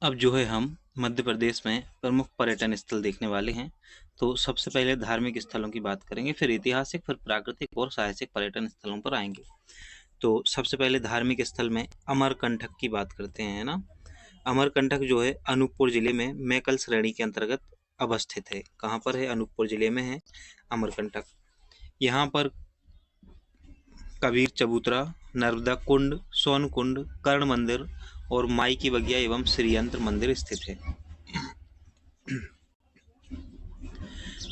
अब जो है हम मध्य प्रदेश में प्रमुख पर्यटन स्थल देखने वाले हैं। तो सबसे पहले धार्मिक स्थलों की बात करेंगे, फिर ऐतिहासिक, फिर प्राकृतिक और साहसिक पर्यटन स्थलों पर आएंगे। तो सबसे पहले धार्मिक स्थल में अमरकंटक की बात करते हैं, है ना। अमरकंटक जो है अनूपपुर जिले में मैकल श्रेणी के अंतर्गत अवस्थित है। कहाँ पर है? अनूपपुर जिले में है अमरकंटक। यहाँ पर कबीर चबूतरा, नर्मदा कुंड, सोन कुंड, कर्ण मंदिर और माई की बगिया एवं श्रीयंत्र मंदिर स्थित है।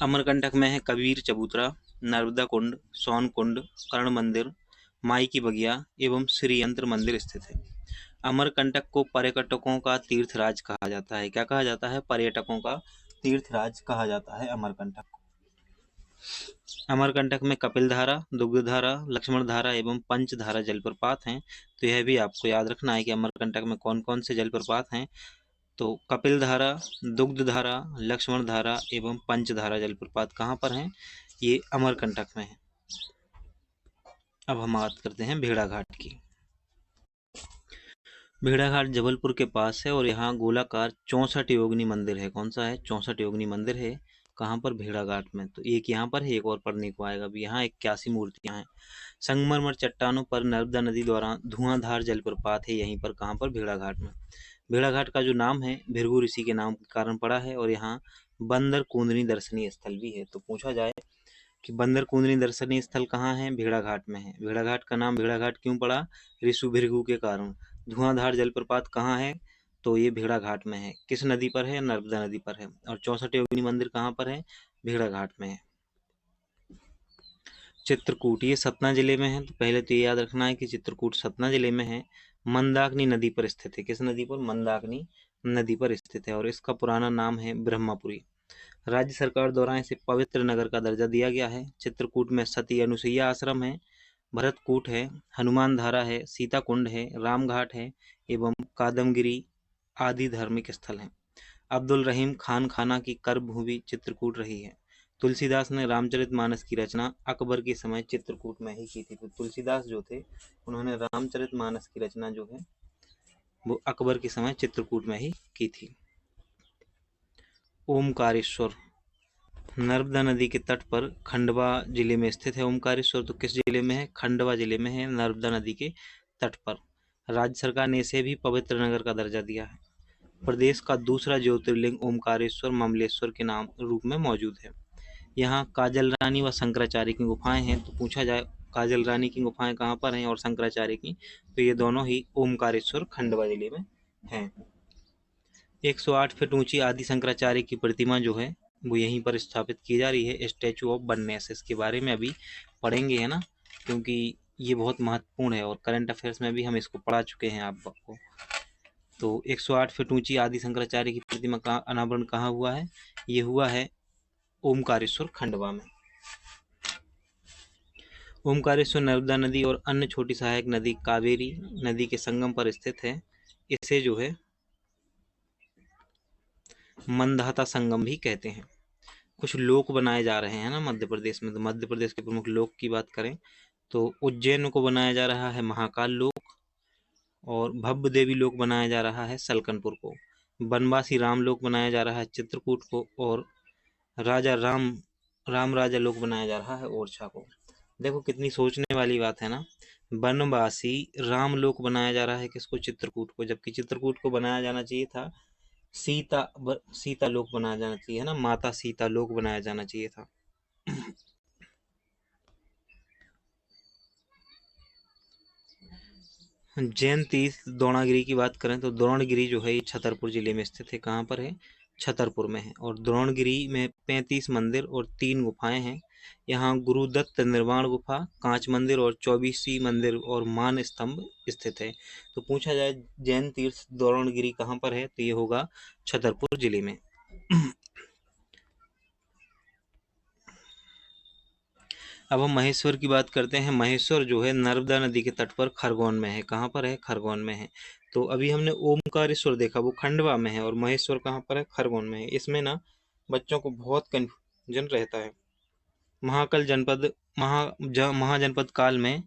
अमरकंटक में है कबीर चबूतरा, नर्मदा कुंड, सोन कुंड, कर्ण मंदिर, माई की बगिया एवं श्रीयंत्र मंदिर स्थित है। अमरकंटक को पर्यटकों का तीर्थराज कहा जाता है। क्या कहा जाता है? पर्यटकों का तीर्थराज कहा जाता है अमरकंटक को। अमरकंटक में कपिलधारा, दुग्धधारा, लक्ष्मणधारा एवं पंचधारा जलप्रपात हैं। तो यह भी आपको याद रखना है कि अमरकंटक में कौन कौन से जलप्रपात हैं। तो कपिलधारा, दुग्धधारा, लक्ष्मणधारा एवं पंचधारा जलप्रपात कहाँ पर हैं? ये अमरकंटक में है। अब हम बात करते हैं भेड़ाघाट की। भेड़ाघाट जबलपुर के पास है और यहाँ गोलाकार 64 योगिनी मंदिर है। कौन सा है? 64 योगिनी मंदिर है। कहाँ पर? भेड़ाघाट में। तो एक यहाँ पर है, एक और पढ़ने को आएगा। अभी यहाँ 81 मूर्तियां हैं। संगमरमर चट्टानों पर नर्मदा नदी द्वारा धुआंधार जलप्रपात है यहीं पर। कहाँ पर? भेड़ाघाट में। भेड़ाघाट का जो नाम है भृगु ऋषि के नाम के कारण पड़ा है और यहाँ बंदर कूंदनी दर्शनीय स्थल भी है। तो पूछा जाए कि बंदर कूंदनी दर्शनीय स्थल कहाँ है? भेड़ाघाट में है। भेड़ाघाट का नाम भेड़ाघाट क्यों पड़ा? ऋषि भृगु के कारण। धुआंधार जलप्रपात कहाँ है? तो ये भेड़ाघाट में है। किस नदी पर है? नर्मदा नदी पर है। और 64 योगिनी मंदिर कहाँ पर है? भेड़ाघाट में है। चित्रकूट ये सतना जिले में है। तो पहले तो ये याद रखना है कि चित्रकूट सतना जिले में है। मंदाकिनी नदी पर स्थित है। किस नदी पर? मंदाकिनी नदी पर स्थित है और इसका पुराना नाम है ब्रह्मपुरी। राज्य सरकार द्वारा इसे पवित्र नगर का दर्जा दिया गया है। चित्रकूट में सती अनुसुईया आश्रम है, भरतकूट है, हनुमान धारा है, सीता कुंड है, रामघाट है एवं कादमगिरी आदि धार्मिक स्थल हैं। अब्दुल रहीम खान खाना की कर्मभूमि चित्रकूट रही है। तुलसीदास ने रामचरितमानस की रचना अकबर के समय चित्रकूट में ही की थी। तो तुलसीदास जो थे उन्होंने रामचरितमानस की रचना जो है वो अकबर के समय चित्रकूट में ही की थी। ओमकारेश्वर नर्मदा नदी के तट पर खंडवा जिले में स्थित है। ओमकारेश्वर तो किस जिले में है? खंडवा जिले में है, नर्मदा नदी के तट पर। राज्य सरकार ने इसे भी पवित्र नगर का दर्जा दिया है। प्रदेश का दूसरा ज्योतिर्लिंग ओमकारेश्वर ममलेश्वर के नाम रूप में मौजूद है। यहाँ काजल रानी व शंकराचार्य की गुफाएं हैं। तो पूछा जाए काजल रानी की गुफाएं कहाँ पर हैं और शंकराचार्य की, तो ये दोनों ही ओमकारेश्वर खंडवा जिले में हैं। 108 फीट ऊंची आदि शंकराचार्य की प्रतिमा जो है वो यहीं पर स्थापित की जा रही है, स्टैचू ऑफ बननेस। इसके बारे में अभी पढ़ेंगे, है ना, क्योंकि ये बहुत महत्वपूर्ण है और करंट अफेयर्स में भी हम इसको पढ़ा चुके हैं आपको। तो 108 फीट ऊंची आदि शंकराचार्य की प्रतिमा का अनावरण कहाँ हुआ है? ये हुआ है ओमकारेश्वर खंडवा में। ओमकारेश्वर नर्मदा नदी और अन्य छोटी सहायक नदी कावेरी नदी के संगम पर स्थित है। इसे जो है मंदाता संगम भी कहते हैं। कुछ लोक बनाए जा रहे हैं ना मध्य प्रदेश में। तो मध्य प्रदेश के प्रमुख लोक की बात करें तो उज्जैन को बनाया जा रहा है महाकाल लोक और भव्य देवी लोक बनाया जा रहा है सलकनपुर को। बनवासी राम लोक बनाया जा रहा है चित्रकूट को और राजा राम राजा लोक बनाया जा रहा है ओरछा को। देखो कितनी सोचने वाली बात है ना। बनवासी राम लोक बनाया जा रहा है किसको? चित्रकूट को, जबकि चित्रकूट को बनाया जाना चाहिए था सीता लोक बनाया जाना चाहिए, है ना, माता सीता लोक बनाया जाना चाहिए था। जैन तीर्थ द्रोणागिरी की बात करें तो द्रोणगिरी जो है ये छतरपुर जिले में स्थित है। कहाँ पर है? छतरपुर में है। और द्रोणगिरी में 35 मंदिर और 3 गुफाएं हैं। यहाँ गुरुदत्त निर्वाण गुफा, कांच मंदिर और 24 मंदिर और मान स्तंभ स्थित है। तो पूछा जाए जैन तीर्थ द्रोणगिरी कहाँ पर है, तो ये होगा छतरपुर जिले में। अब हम महेश्वर की बात करते हैं। महेश्वर जो है नर्मदा नदी के तट पर खरगोन में है। कहाँ पर है? खरगोन में है। तो अभी हमने ओमकारेश्वर देखा, वो खंडवा में है, और महेश्वर कहाँ पर है? खरगोन में है। इसमें ना बच्चों को बहुत कन्फ्यूजन रहता है। महाजनपद काल में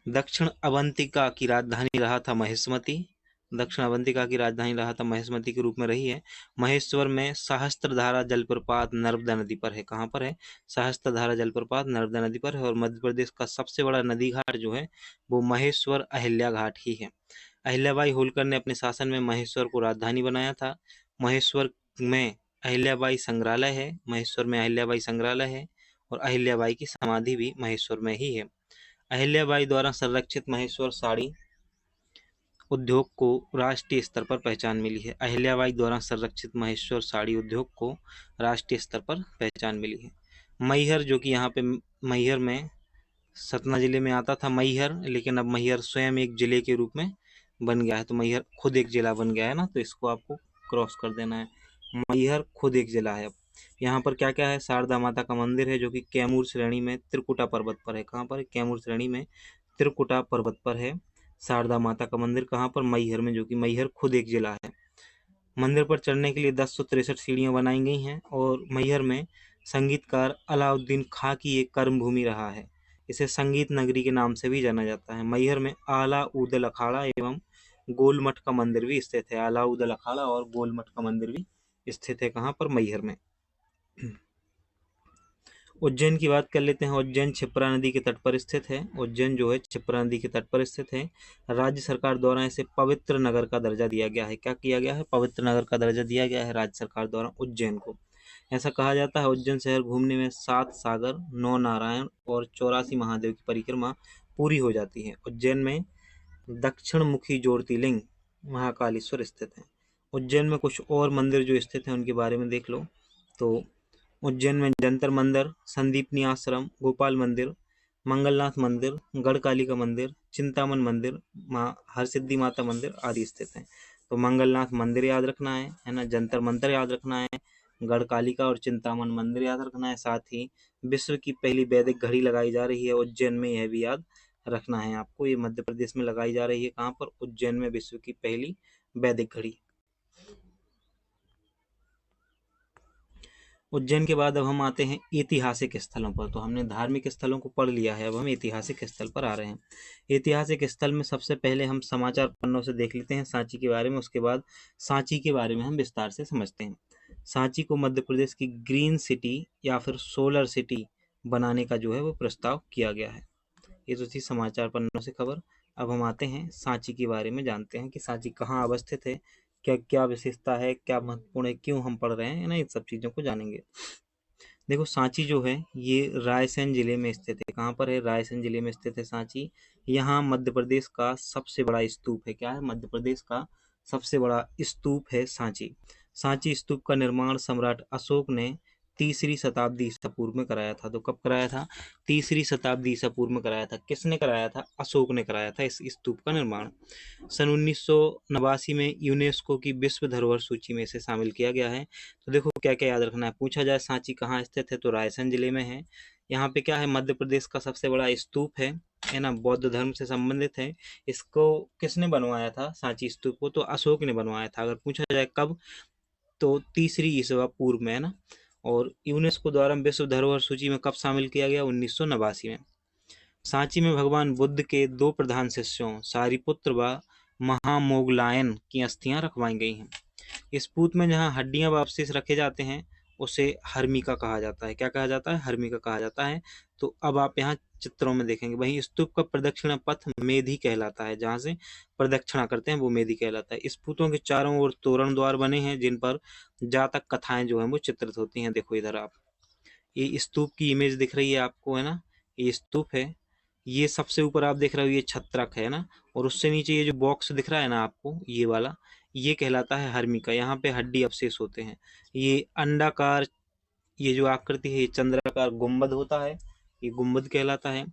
दक्षिण अवंतिका की राजधानी रहा था महेश्वती। दक्षिण अवंतिका की राजधानी रहा था महेशमती के रूप में रही है। महेश्वर में सहस्त्रधारा जलप्रपात नर्मदा नदी पर है। कहाँ पर है? सहस्त्रधारा जलप्रपात नर्मदा नदी पर है। और मध्य प्रदेश का सबसे बड़ा नदी घाट जो है वो महेश्वर अहिल्या घाट ही है। अहिल्याबाई होलकर ने अपने शासन में महेश्वर को राजधानी बनाया था। महेश्वर में अहिल्याबाई संग्रहालय है। महेश्वर में अहिल्याबाई संग्रहालय है और अहिल्याबाई की समाधि भी महेश्वर में ही है। अहिल्याबाई द्वारा संरक्षित महेश्वर साड़ी उद्योग को राष्ट्रीय स्तर पर पहचान मिली है। अहिल्याबाई द्वारा संरक्षित महेश्वर साड़ी उद्योग को राष्ट्रीय स्तर पर पहचान मिली है। मैहर, जो कि यहाँ पे मैहर में सतना जिले में आता था मैहर, लेकिन अब मैहर स्वयं एक जिले के रूप में बन गया है। तो मैहर खुद एक जिला बन गया है ना, तो इसको आपको क्रॉस कर देना है। मैहर खुद एक जिला है अब। यहाँ पर क्या क्या है? शारदा माता का मंदिर है जो कि कैमूर श्रेणी में त्रिकुटा पर्वत पर है। कहाँ पर? कैमूर श्रेणी में त्रिकुटा पर्वत पर है शारदा माता का मंदिर। कहाँ पर? मैहर में, जो कि मैहर खुद एक जिला है। मंदिर पर चढ़ने के लिए 1063 सीढ़ियां बनाई गई हैं। और मैहर में संगीतकार अलाउद्दीन खां की एक कर्मभूमि रहा है। इसे संगीत नगरी के नाम से भी जाना जाता है। मैहर में आला उदल अखाड़ा एवं गोलमठ का मंदिर भी स्थित है। आला उदल अखाड़ा और गोलमठ का मंदिर भी स्थित है। कहाँ पर? मैहर में। उज्जैन की बात कर लेते हैं। उज्जैन क्षिप्रा नदी के तट पर स्थित है। उज्जैन जो है क्षिप्रा नदी के तट पर स्थित है। राज्य सरकार द्वारा इसे पवित्र नगर का दर्जा दिया गया है। क्या किया गया है? पवित्र नगर का दर्जा दिया गया है राज्य सरकार द्वारा उज्जैन को। ऐसा कहा जाता है उज्जैन शहर घूमने में 7 सागर, 9 नारायण और 84 महादेव की परिक्रमा पूरी हो जाती है। उज्जैन में दक्षिण मुखी ज्योतिर्लिंग महाकालेश्वर स्थित है। उज्जैन में कुछ और मंदिर जो स्थित हैं उनके बारे में देख लो। तो उज्जैन में जंतर मंदिर, संदीपनी आश्रम, गोपाल मंदिर, मंगलनाथ मंदिर, गढ़कालिका मंदिर, चिंतामन मंदिर, माँ हरसिद्धि माता मंदिर आदि स्थित हैं। तो मंगलनाथ मंदिर याद रखना है ना, जंतर मंतर याद रखना है, गढ़कालिका और चिंतामन मंदिर याद रखना है। साथ ही विश्व की पहली वैदिक घड़ी लगाई जा रही है उज्जैन में, यह भी याद रखना है आपको। ये मध्य प्रदेश में लगाई जा रही है। कहाँ पर? उज्जैन में विश्व की पहली वैदिक घड़ी। उज्जैन के बाद अब हम आते हैं ऐतिहासिक स्थलों पर। तो हमने धार्मिक स्थलों को पढ़ लिया है, अब हम ऐतिहासिक स्थल पर आ रहे हैं। ऐतिहासिक स्थल में सबसे पहले हम समाचार पन्नों से देख लेते हैं सांची के बारे में, उसके बाद सांची के बारे में हम विस्तार से समझते हैं। सांची को मध्य प्रदेश की ग्रीन सिटी या फिर सोलर सिटी बनाने का जो है वो प्रस्ताव किया गया है। ये तो थी समाचार पन्नों से खबर। अब हम आते हैं सांची के बारे में, जानते हैं कि सांची कहाँ अवस्थित है, क्या क्या विशेषता है, क्या महत्वपूर्ण है, क्यों हम पढ़ रहे हैं ना, इन सब चीज़ों को जानेंगे। देखो सांची जो है ये रायसेन जिले में स्थित है। कहाँ पर है? रायसेन जिले में स्थित है सांची। यहाँ मध्य प्रदेश का सबसे बड़ा स्तूप है। क्या है? मध्य प्रदेश का सबसे बड़ा स्तूप है सांची। सांची स्तूप का निर्माण सम्राट अशोक ने 3री शताब्दी ईसा पूर्व में कराया था। तो कब कराया था? 3री शताब्दी ईसा पूर्व में कराया था। किसने कराया था? अशोक ने कराया था इस स्तूप का निर्माण। सन 1989 में यूनेस्को की विश्व धरोहर सूची में इसे शामिल किया गया है। तो देखो क्या क्या याद रखना है। पूछा जाए सांची कहाँ स्थित है, तो रायसेन जिले में है। यहाँ पे क्या है? मध्य प्रदेश का सबसे बड़ा स्तूप है ना, बौद्ध धर्म से संबंधित है। इसको किसने बनवाया था सांची स्तूप को? तो अशोक ने बनवाया था। अगर पूछा जाए कब, तो 3री ईसा पूर्व में है ना। और यूनेस्को द्वारा विश्व धरोहर सूची में कब शामिल किया गया? 1989 में। सांची में भगवान बुद्ध के 2 प्रधान शिष्यों सारिपुत्र व महामोगलायन की अस्थियां रखवाई गई हैं। इस पूत में जहाँ हड्डियां व अवशेष रखे जाते हैं उसे हर्मिका कहा जाता है। क्या कहा जाता है? हर्मिका कहा जाता है। तो अब आप यहाँ चित्रों में देखेंगे। वहीं स्तूप का प्रदक्षिणा पथ मेधी कहलाता है। जहाँ से प्रदक्षिणा करते हैं वो मेधी कहलाता है। इस पूतों के चारों ओर तोरण द्वार बने हैं जिन पर जातक कथाएं जो है वो चित्रित होती हैं। देखो इधर आप, ये स्तूप की इमेज दिख रही है आपको, है ना, ये स्तूप है। ये सबसे ऊपर आप देख रहे हो ये छत्रक है ना, और उससे नीचे ये जो बॉक्स दिख रहा है ना आपको, ये वाला, ये कहलाता है हर्मिका। यहाँ पे हड्डी अवशेष होते हैं। ये अंडाकार, ये जो आकृति है ये चंद्राकार गुंबद होता है, ये गुंबद कहलाता है।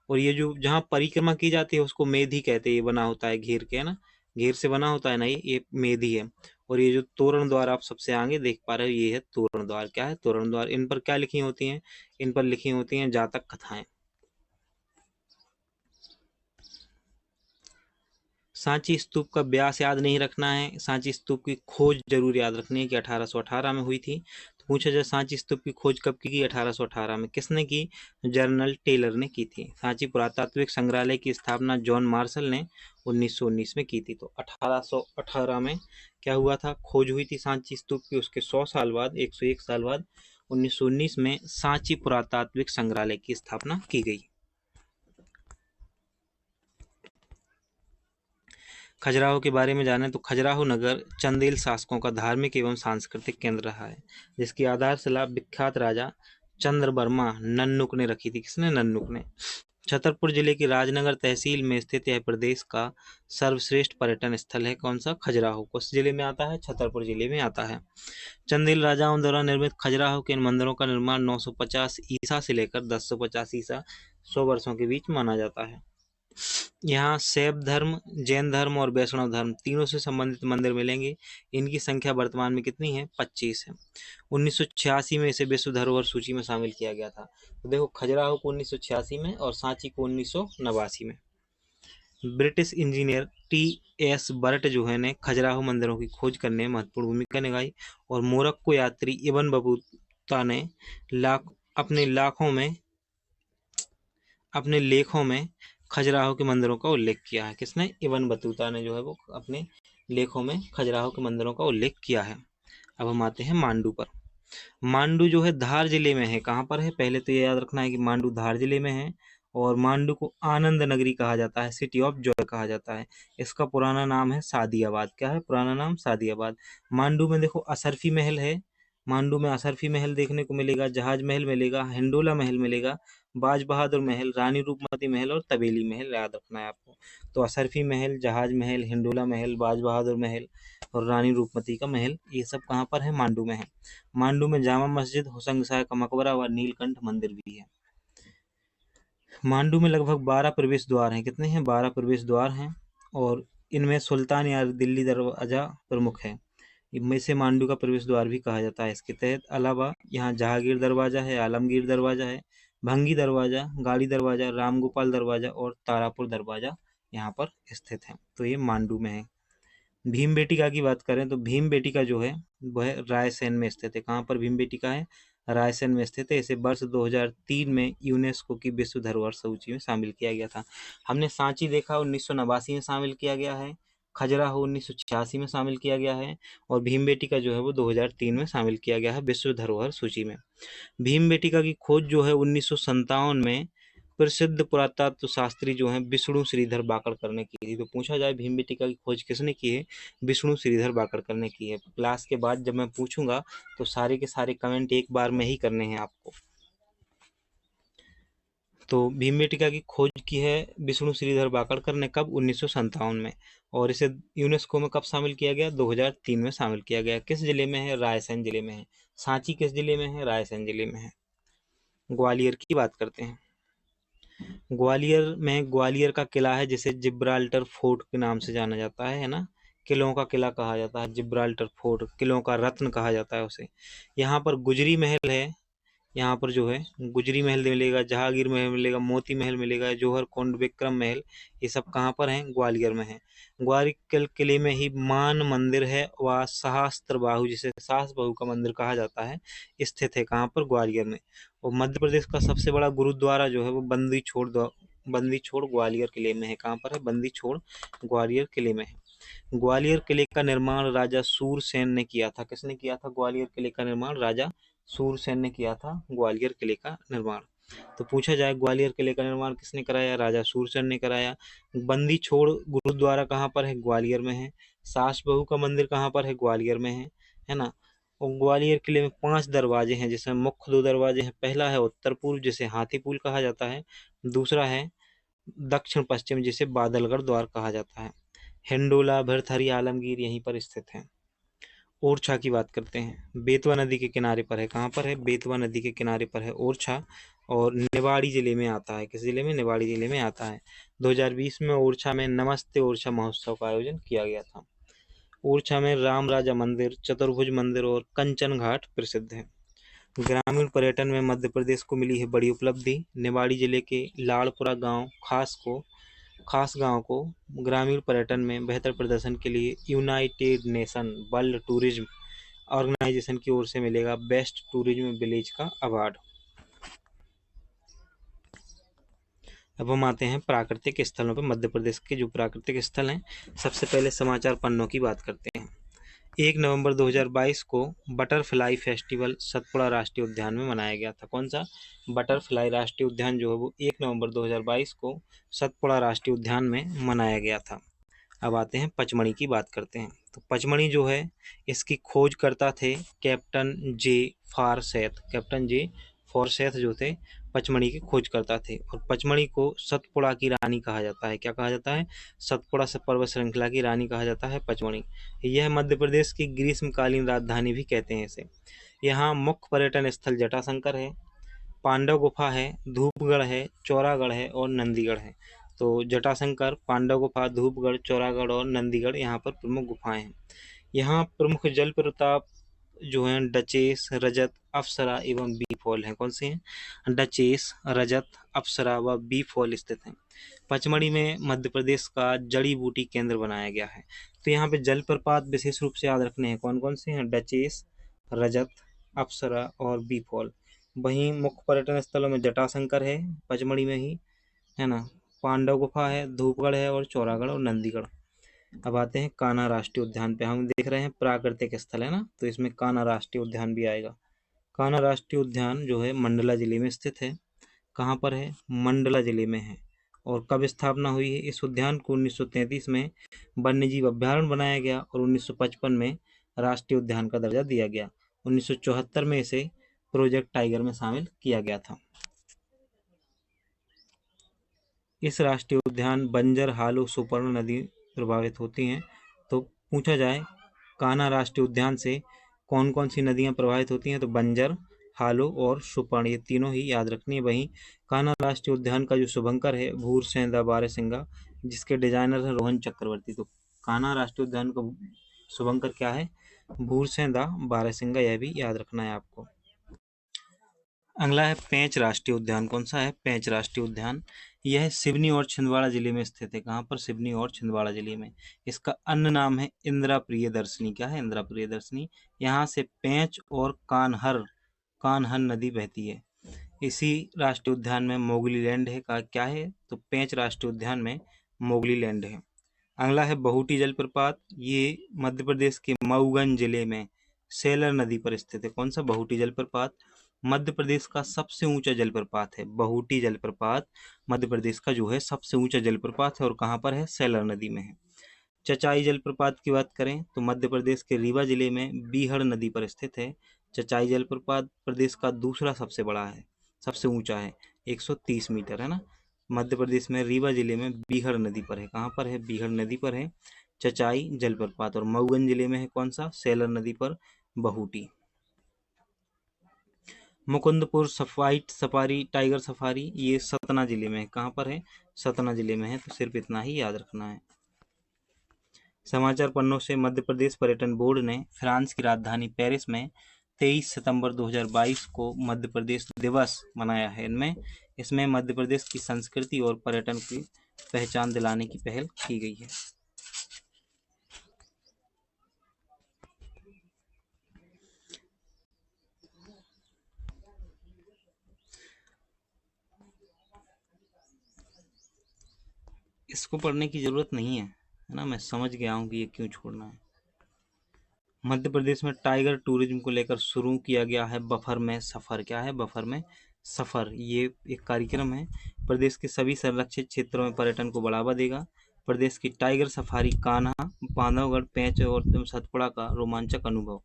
और ये जो जहाँ परिक्रमा की जाती है उसको मेधी कहते हैं। ये बना होता है घेर के, है ना, घेर से बना होता है ना, ये मेधी है। और ये जो तोरण द्वार आप सबसे आगे देख पा रहे हो ये है तोरण द्वार। क्या है? तोरण द्वार। इन पर क्या लिखी होती हैं? इन पर लिखी होती हैं जातक कथाएं। सांची स्तूप का व्यास याद नहीं रखना है, सांची स्तूप की खोज जरूर याद रखनी है कि 1818 में हुई थी। तो पूछा जाए सांची स्तूप की खोज कब की गई? 1818 में। किसने की? जनरल टेलर ने की थी। सांची पुरातात्विक संग्रहालय की स्थापना जॉन मार्शल ने 1919 में की थी। तो 1818 में क्या हुआ था? खोज हुई थी सांची स्तूप की। उसके 100 साल बाद, 101 साल बाद 1919 में सांची पुरातात्विक संग्रहालय की स्थापना की गई। खजुराहो के बारे में जानें तो खजुराहो नगर चंदेल शासकों का धार्मिक एवं सांस्कृतिक केंद्र रहा है, जिसकी आधारशिला विख्यात राजा चंद्रवर्मा नन्नुक ने रखी थी। किसने? नन्नुक ने। छतरपुर जिले की राजनगर तहसील में स्थित यह प्रदेश का सर्वश्रेष्ठ पर्यटन स्थल है। कौन सा? खजुराहो। किस जिले में आता है? छतरपुर जिले में आता है। चंदेल राजाओं द्वारा निर्मित खजुराहो के इन मंदिरों का निर्माण 950 ईसा से लेकर 1050 ईसा 100 वर्षों के बीच माना जाता है। यहाँ शैव धर्म, जैन धर्म और वैष्णव धर्म तीनों से संबंधित मंदिर मिलेंगे। इनकी संख्या वर्तमान में कितनी है? 25 है। 1986 में इसे विश्व धरोहर सूची में शामिल किया गया था। तो देखो, खजुराहो को 1986 में और सांची को 1989 में। British engineer T.S. बर्ट जो है ने खजुराहो मंदिरों की खोज करने में महत्वपूर्ण भूमिका निभाई और मोरक्को यात्री इब्न बतूता ने अपने लेखों में खजुराहो के मंदिरों का उल्लेख किया है। किसने? इब्न बतूता ने जो है वो अपने लेखों में खजुराहो के मंदिरों का उल्लेख किया है। अब हम आते हैं मांडू पर। मांडू जो है धार जिले में है। कहाँ पर है? पहले तो ये याद रखना है कि मांडू धार जिले में है और मांडू को आनंद नगरी कहा जाता है, सिटी ऑफ जॉय कहा जाता है। इसका पुराना नाम है सादियाबाद। क्या है पुराना नाम? सादियाबाद। मांडू में देखो असरफी महल है। मांडू में असरफी महल देखने को मिलेगा, जहाज महल मिलेगा, हिंडोला महल मिलेगा, बाज बहादुर महल, रानी रूपमती महल और तबेली महल याद रखना है आपको। तो असरफी महल, जहाज महल, हिंडोला महल, बाज बहादुर महल और रानी रूपमती का महल, ये सब कहाँ पर है? मांडू में है। मांडू में जामा मस्जिद, हुसैन शाह का मकबरा व नीलकंठ मंदिर भी है। मांडू में लगभग 12 प्रवेश द्वार हैं। कितने हैं? 12 प्रवेश द्वार हैं और इनमें सुल्तान या दिल्ली दरवाजा प्रमुख है। इनमें से मांडू का प्रवेश द्वार भी कहा जाता है। इसके तहत अलावा यहाँ जहांगीर दरवाजा है, आलमगीर दरवाजा है, भंगी दरवाजा, गाड़ी दरवाजा, रामगोपाल दरवाजा और तारापुर दरवाजा यहाँ पर स्थित है। तो ये मांडू में है। भीम बेटिका की बात करें तो भीम बेटिका जो है वह रायसेन में स्थित है। कहाँ पर भीम बेटिका है? रायसेन में स्थित है। इसे वर्ष 2003 में यूनेस्को की विश्व धरोहर सूची में शामिल किया गया था। हमने सांची देखा 1989 में शामिल किया गया है, खजुराहो 1986 में शामिल किया गया है और भीम बेटिका जो है वो 2003 में शामिल किया गया है विश्व धरोहर सूची में। भीम बेटिका की खोज जो है 1957 में प्रसिद्ध पुरातत्व शास्त्री जो हैं विष्णु श्रीधर बाकड़कर ने की थी। तो पूछा जाए भीम बेटिका की खोज किसने की है? विष्णु श्रीधर बाकड़कर ने की है। क्लास के बाद जब मैं पूछूंगा तो सारे के सारे कमेंट एक बार में ही करने हैं आपको। तो भीम बेटिका की खोज की है विष्णु श्रीधर बाकड़कर ने। कब? 1957 में। और इसे यूनेस्को में कब शामिल किया गया? 2003 में शामिल किया गया। किस जिले में है? रायसेन जिले में है। सांची किस जिले में है? रायसेन जिले में है। ग्वालियर की बात करते हैं। ग्वालियर में ग्वालियर का किला है जिसे जिब्राल्टर फोर्ट के नाम से जाना जाता है ना। किलों का किला कहा जाता है, जिब्राल्टर फोर्ट, किलों का रत्न कहा जाता है उसे। यहाँ पर गुजरी महल है। यहाँ पर जो है गुजरी महल मिलेगा, जहांगीर महल मिलेगा, मोती महल मिलेगा, जौहर कुंड, विक्रम महल, ये सब कहाँ पर हैं? ग्वालियर में है। ग्वालियर किले में ही मान मंदिर है व सहस्त्र बाहु, जिसे सास बहू का मंदिर कहा जाता है, स्थित है। कहाँ पर? ग्वालियर में। और मध्य प्रदेश का सबसे बड़ा गुरुद्वारा जो है वो बंदी छोड़ ग्वालियर किले में है। कहाँ पर है? बंदी छोड़ ग्वालियर किले में है। ग्वालियर किले का निर्माण राजा सूरसेन ने किया था। किसने किया था ग्वालियर किले का निर्माण? राजा सूरसेन ने किया था ग्वालियर किले का निर्माण। तो पूछा जाए ग्वालियर किले का निर्माण किसने कराया? राजा सूरसेन ने कराया। बंदी छोड़ गुरुद्वारा कहाँ पर है? ग्वालियर में है। सास बहू का मंदिर कहाँ पर है? ग्वालियर में है ना। और ग्वालियर किले में 5 दरवाजे हैं, जिसमें मुख्य 2 दरवाजे हैं। पहला है उत्तर पूर्व, जिसे हाथी पुल कहा जाता है। दूसरा है दक्षिण पश्चिम, जिसे बादलगढ़ द्वार कहा जाता है। हिंडोला, भरथरी, आलमगीर यहीं पर स्थित हैं। ओरछा की बात करते हैं। बेतवा नदी के किनारे पर है। कहाँ पर है? बेतवा नदी के किनारे पर है ओरछा और निवाड़ी जिले में आता है। किस जिले में? निवाड़ी जिले में आता है। 2020 में ओरछा में नमस्ते ओरछा महोत्सव का आयोजन किया गया था। ओरछा में राम राजा मंदिर, चतुर्भुज मंदिर और कंचन घाट प्रसिद्ध है। ग्रामीण पर्यटन में मध्य प्रदेश को मिली है बड़ी उपलब्धि। निवाड़ी जिले के लाड़पुरा गांव खास गांव को ग्रामीण पर्यटन में बेहतर प्रदर्शन के लिए United Nation World Tourism Organization की ओर से मिलेगा बेस्ट टूरिज्म विलेज का अवार्ड। अब हम आते हैं प्राकृतिक स्थलों पर। मध्य प्रदेश के जो प्राकृतिक स्थल हैं, सबसे पहले समाचार पन्नों की बात करते हैं। 1 नवंबर 2022 को बटरफ्लाई फेस्टिवल सतपुड़ा राष्ट्रीय उद्यान में मनाया गया था। कौन सा? बटरफ्लाई राष्ट्रीय उद्यान जो है वो 1 नवंबर 2022 को सतपुड़ा राष्ट्रीय उद्यान में मनाया गया था। अब आते हैं पचमढ़ी की बात करते हैं। तो पचमढ़ी जो है, इसकी खोजकर्ता थे कैप्टन जे फॉरसेथ। कैप्टन जे फॉरसेथ जो थे पचमढ़ी के खोजकर्ता थे। और पचमढ़ी को सतपुड़ा की रानी कहा जाता है। क्या कहा जाता है? सतपुड़ा से पर्वत श्रृंखला की रानी कहा जाता है पचमढ़ी। यह मध्य प्रदेश की ग्रीष्मकालीन राजधानी भी कहते हैं इसे। यहाँ मुख्य पर्यटन स्थल जटाशंकर है, पांडव गुफा है, धूपगढ़ है, चौरागढ़ है और नंदीगढ़ है। तो जटाशंकर, पांडव गुफा, धूपगढ़, चौरागढ़ और नंदीगढ़ यहाँ पर प्रमुख गुफाएं हैं। यहाँ प्रमुख जल प्रताप जो हैं डचेस, रजत, अप्सरा एवं बी फॉल हैं। कौन से हैं? डचेस, रजत, अप्सरा व बी फॉल स्थित हैं। पचमढ़ी में मध्य प्रदेश का जड़ी बूटी केंद्र बनाया गया है। तो यहाँ पे जलप्रपात विशेष रूप से याद रखने हैं। कौन कौन से हैं? डचेस, रजत, अप्सरा और बी फॉल। वहीं मुख्य पर्यटन स्थलों में जटाशंकर है पचमढ़ी में ही, है ना, पांडव गुफा है, धूपगढ़ है और चौरागढ़ और नंदीगढ़। अब आते हैं कान्हा राष्ट्रीय उद्यान पे। हम देख रहे हैं प्राकृतिक स्थल है ना, तो इसमें कान्हा राष्ट्रीय उद्यान भी आएगा। कान्हा राष्ट्रीय उद्यान जो है मंडला जिले में स्थित है। कहाँ पर है? मंडला जिले में है। और कब स्थापना हुई है? इस उद्यान को 1933 में वन्यजीव अभ्यारण्य बनाया गया और 1955 में राष्ट्रीय उद्यान का दर्जा दिया गया। 1974 में इसे प्रोजेक्ट टाइगर में शामिल किया गया था। इस राष्ट्रीय उद्यान बंजर, हालो, सुपर्ण नदी प्रभावित होती हैं। तो पूछा जाए कान्हा राष्ट्रीय उद्यान से कौन कौन सी नदियां प्रभावित होती हैं, तो बंजर, हालो और सुपर्ण, ये तीनों ही याद रखनी है। वहीं कान्हा राष्ट्रीय उद्यान का जो शुभंकर है भूरसेंदा बारहसिंगा, जिसके डिजाइनर है रोहन चक्रवर्ती। तो कान्हा राष्ट्रीय उद्यान का शुभंकर क्या है? भूरसेंदा बारहसिंगा, यह भी याद रखना है आपको। अगला है पेंच राष्ट्रीय उद्यान। कौन सा है? पेंच राष्ट्रीय उद्यान। यह सिवनी और छिंदवाड़ा जिले में स्थित है। कहाँ पर? सिवनी और छिंदवाड़ा जिले में। इसका अन्य नाम है इंदिरा प्रियदर्शनी। क्या है? इंदिरा प्रियदर्शनी। यहाँ से पेंच और कान्हर नदी बहती है। इसी राष्ट्रीय उद्यान में मोगली लैंड है। का क्या है? तो पेंच राष्ट्रीय उद्यान में मोगली लैंड है। अगला है बहुटी जलप्रपात। ये मध्य प्रदेश के मऊगंज जिले में सेलर नदी पर स्थित है। कौन सा? बहुटी जलप्रपात। मध्य प्रदेश का सबसे ऊंचा जलप्रपात है बहुटी जलप्रपात। मध्य प्रदेश का जो है सबसे ऊंचा जलप्रपात है और कहाँ पर है? सेलर नदी में है। चचाई जलप्रपात की बात करें तो मध्य प्रदेश के रीवा जिले में बीहड़ नदी पर स्थित है। चचाई जलप्रपात प्रदेश का दूसरा सबसे बड़ा है, सबसे ऊंचा है, 130 मीटर, है ना। मध्य प्रदेश में रीवा जिले में बीहड़ नदी पर है। कहाँ पर है? बीहड़ नदी पर है चचाई जलप्रपात। और मऊगंज जिले में है कौन सा? सेलर नदी पर बहुटी। मुकुंदपुर सफारी टाइगर सफारी, ये सतना जिले में है। कहाँ पर है? सतना जिले में है। तो सिर्फ इतना ही याद रखना है। समाचार पन्नों से मध्य प्रदेश पर्यटन बोर्ड ने फ्रांस की राजधानी पेरिस में 23 सितंबर 2022 को मध्य प्रदेश दिवस मनाया है। इसमें मध्य प्रदेश की संस्कृति और पर्यटन की पहचान दिलाने की पहल की गई है। इसको पढ़ने की जरूरत नहीं है ना, मैं समझ गया हूँ कि ये क्यों छोड़ना है। मध्य प्रदेश में टाइगर टूरिज्म को लेकर शुरू किया गया है बफर में सफर। क्या है? बफर में सफर, ये एक कार्यक्रम है। प्रदेश के सभी संरक्षित क्षेत्रों में पर्यटन को बढ़ावा देगा। प्रदेश की टाइगर सफारी, कान्हा, बांधवगढ़, पेंच और सतपुड़ा का रोमांचक अनुभव।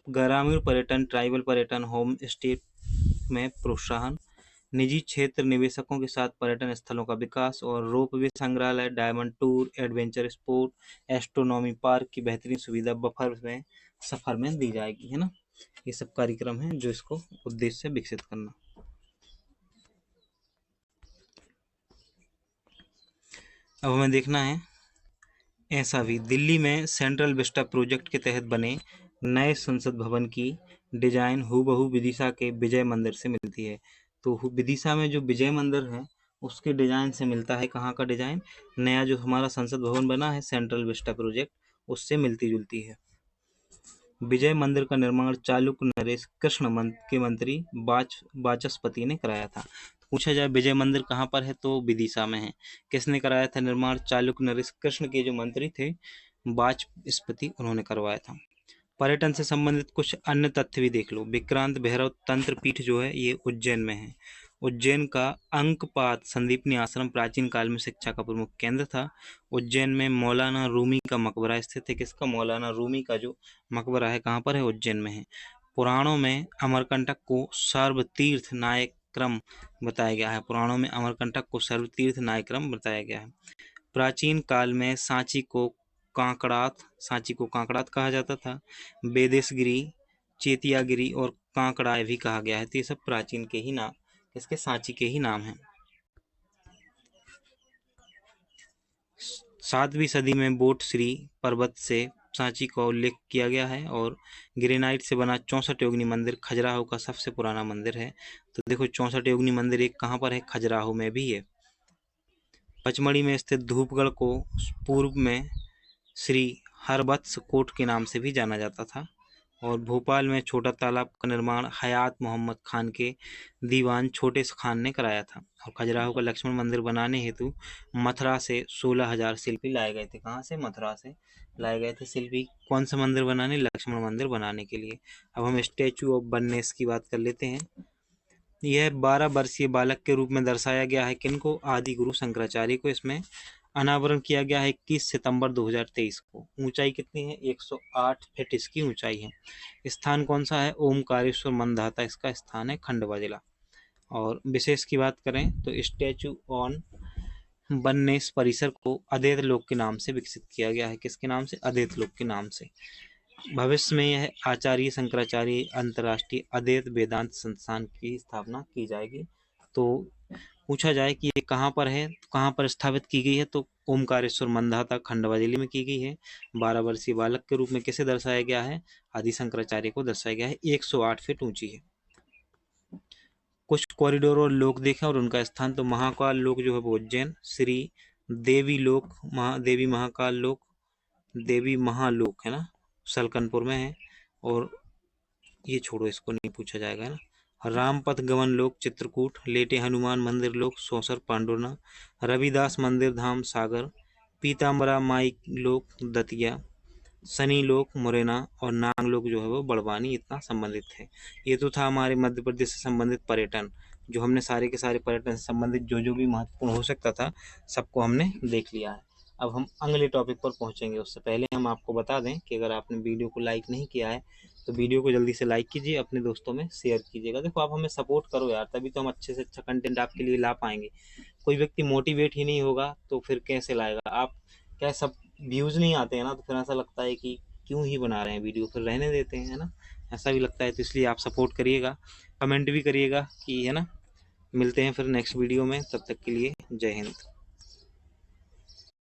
ग्रामीण पर्यटन, ट्राइबल पर्यटन, होम स्टे में प्रोत्साहन, निजी क्षेत्र निवेशकों के साथ पर्यटन स्थलों का विकास और रोपवे संग्रहालय, diamond tour, adventure sport, astronomy park की बेहतरीन सुविधा सफर में दी जाएगी, है ना। ये सब कार्यक्रम है जो इसको उद्देश्य से विकसित करना। अब हमें देखना है ऐसा भी दिल्ली में सेंट्रल विस्टा प्रोजेक्ट के तहत बने नए संसद भवन की डिजाइन हूबहू विदिशा के विजय मंदिर से मिलती है। तो विदिशा में जो विजय मंदिर है उसके डिजाइन से मिलता है। कहाँ का डिजाइन? नया जो हमारा संसद भवन बना है सेंट्रल विस्टा प्रोजेक्ट, उससे मिलती जुलती है। विजय मंदिर का निर्माण चालुक्य नरेश कृष्ण के मंत्री वाचस्पति ने कराया था। पूछा जाए विजय मंदिर कहाँ पर है तो विदिशा में है। किसने कराया था निर्माण? चालुक्य नरेश कृष्ण के जो मंत्री थे वाचस्पति, उन्होंने करवाया था। पर्यटन से संबंधित कुछ अन्य तथ्य भी देख लो। विक्रांत भैरव तंत्र पीठ जो है ये उज्जैन में है। उज्जैन का अंकपात संदीपनी आश्रम प्राचीन काल में शिक्षा का प्रमुख केंद्र था। उज्जैन में मौलाना रूमी का मकबरा स्थित है। किसका? मौलाना रूमी का जो मकबरा है कहाँ पर है? उज्जैन में है। पुराणों में अमरकंटक को सर्वतीर्थ नायक्रम बताया गया है। पुराणों में अमरकंटक को सर्वतीर्थ नायक्रम बताया गया है। प्राचीन काल में सांची को कांकड़ात कहा जाता था। बेदेशगिरी, चेतियागिरी और कांकड़ाय भी कहा गया है। तो ये सब प्राचीन के ही नाम, इसके सांची के ही नाम हैं। 7वीं सदी में बोट श्री पर्वत से सांची का उल्लेख किया गया है और ग्रेनाइट से बना 64 योगिनी मंदिर खजुराहो का सबसे पुराना मंदिर है। तो देखो 64 योगिनी मंदिर एक कहाँ पर है? खजुराहो में भी है। पचमढ़ी में स्थित धूपगढ़ को पूर्व में श्री हरबत्स कोट के नाम से भी जाना जाता था। और भोपाल में छोटा तालाब का निर्माण हयात मोहम्मद खान के दीवान छोटे खान ने कराया था। और खजुराहो का लक्ष्मण मंदिर बनाने हेतु मथुरा से 16,000 शिल्पी लाए गए थे। कहाँ से? मथुरा से लाए गए थे शिल्पी। कौन सा मंदिर बनाने? लक्ष्मण मंदिर बनाने के लिए। अब हम स्टैचू ऑफ बननेस की बात कर लेते हैं। यह 12 वर्षीय बालक के रूप में दर्शाया गया है। किनको? आदि गुरु शंकराचार्य को। इसमें अनावरण किया गया है 21 सितंबर 2023 को। ऊंचाई कितनी है? 108 फीट इसकी ऊंचाई है। स्थान कौन सा है? ओमकारेश्वर मंदाता इसका स्थान है, खंडवा जिला। और विशेष की बात करें तो स्टैचू ऑन बननेस परिसर को अद्वैत लोक के नाम से विकसित किया गया है। किसके नाम से? अद्वैत लोक के नाम से। भविष्य में यह आचार्य शंकराचार्य अंतर्राष्ट्रीय अद्वैत वेदांत संस्थान की स्थापना की जाएगी। तो पूछा जाए कि ये कहाँ पर है, कहाँ पर स्थापित की गई है, तो ओमकारेश्वर मंदाता खंडवा जिले में की गई है। 12 वर्षीय बालक के रूप में किसे दर्शाया गया है? आदि शंकराचार्य को दर्शाया गया है। 108 फीट ऊंची है। कुछ कॉरिडोर और लोक देखें और उनका स्थान। तो महाकाल लोक जो है वो उज्जैन, श्री देवी लोक देवी महाकाल लोक, देवी महालोक है ना, सलकनपुर में है। और ये छोड़ो, इसको नहीं पूछा जाएगा ना। रामपथ गमन लोक चित्रकूट, लेटे हनुमान मंदिर लोक सौसर पांडुरना, रविदास मंदिर धाम सागर, पीताम्बरा माई लोक दतिया, शनि लोक मुरैना और नांग लोक जो है वो बड़वानी। इतना संबंधित है। ये तो था हमारे मध्य प्रदेश से संबंधित पर्यटन, जो हमने सारे के सारे पर्यटन से संबंधित जो जो भी महत्वपूर्ण हो सकता था सबको हमने देख लिया है। अब हम अगले टॉपिक पर पहुंचेंगे। उससे पहले हम आपको बता दें कि अगर आपने वीडियो को लाइक नहीं किया है तो वीडियो को जल्दी से लाइक कीजिए, अपने दोस्तों में शेयर कीजिएगा। देखो आप हमें सपोर्ट करो यार, तभी तो हम अच्छे से अच्छा कंटेंट आपके लिए ला पाएंगे। कोई व्यक्ति मोटिवेट ही नहीं होगा तो फिर कैसे लाएगा? आप क्या सब व्यूज़ नहीं आते हैं ना, तो फिर ऐसा लगता है कि क्यों ही बना रहे हैं वीडियो, फिर रहने देते हैं, है ना, ऐसा भी लगता है। तो इसलिए आप सपोर्ट करिएगा, कमेंट भी करिएगा कि, है ना। मिलते हैं फिर नेक्स्ट वीडियो में, तब तक के लिए जय हिंद।